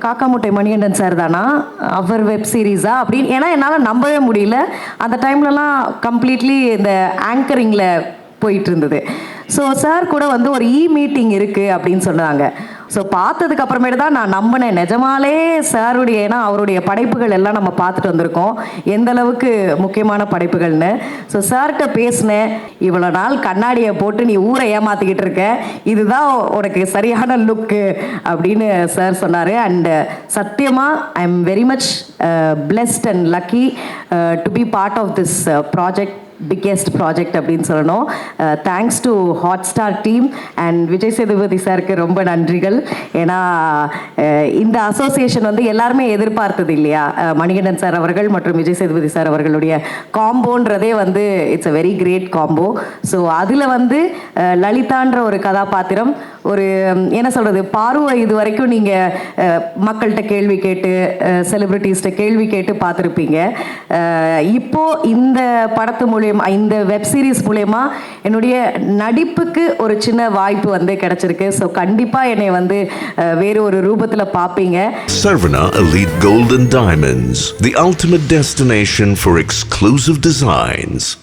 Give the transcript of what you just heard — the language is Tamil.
காக்கா முட்டை மணிகண்டன் சார் தானா, அவர் வெப் சீரிஸா அப்படின்னு, ஏன்னா என்னால் நம்பவே முடியல. அந்த டைம்லலாம் கம்ப்ளீட்லி இந்த ஆங்கரிங்கில் போயிட்டு இருந்தது. ஸோ சார் கூட வந்து ஒரு மீட்டிங் இருக்குது அப்படின்னு சொன்னாங்க. ஸோ பார்த்ததுக்கு அப்புறமேட்டு தான் நான் நம்பினேன் நிஜமாலே சாருடைய, ஏன்னா அவருடைய படைப்புகள் எல்லாம் நம்ம பார்த்துட்டு வந்திருக்கோம் எந்த அளவுக்கு முக்கியமான படைப்புகள்னு. ஸோ சார்கிட்ட பேசினேன், இவ்வளோ நாள் கண்ணாடியை போட்டு நீ ஊரை ஏமாற்றிக்கிட்டு இருக்க, இதுதான் உனக்கு சரியான லுக்கு அப்படின்னு சார் சொன்னார். அண்ட் சத்தியமாக I am very much blessed and lucky to be part of this project, biggest project அப்படின்னு சொல்லணும். Thanks to Hotstar team and Vijay Sethupathi சாருக்கு ரொம்ப நன்றிகள். ஏன்னா இந்த அசோசியேஷன் வந்து எல்லாருமே எதிர்பார்த்தது இல்லையா, மணிகண்டன் சார் அவர்கள் மற்றும் விஜய் சேதுபதி சார் அவர்களுடைய காம்போன்றதே வந்து it's a very great combo. So அதில் வந்து லலிதான்ற ஒரு கதாபாத்திரம், ஒரு என்ன சொல்கிறது, பார்வை இது வரைக்கும் நீங்கள் மக்கள்கிட்ட கேள்வி கேட்டு செலிப்ரிட்டிஸ்கிட்ட கேள்வி கேட்டு பார்த்துருப்பீங்க. இப்போது இந்த படத்து மூலியமாக, இந்த வெப் சீரிஸ் மூலயமா என்னுடைய நடிப்புக்கு ஒரு சின்ன வாய்ப்பு வந்து கிடைச்சிருக்கு. ஸோ கண்டிப்பாக என்னை வந்து வேறு ஒரு ரூபத்தில் பார்ப்பீங்க. Sarvana Elite Gold and Diamonds, the ultimate destination for exclusive designs.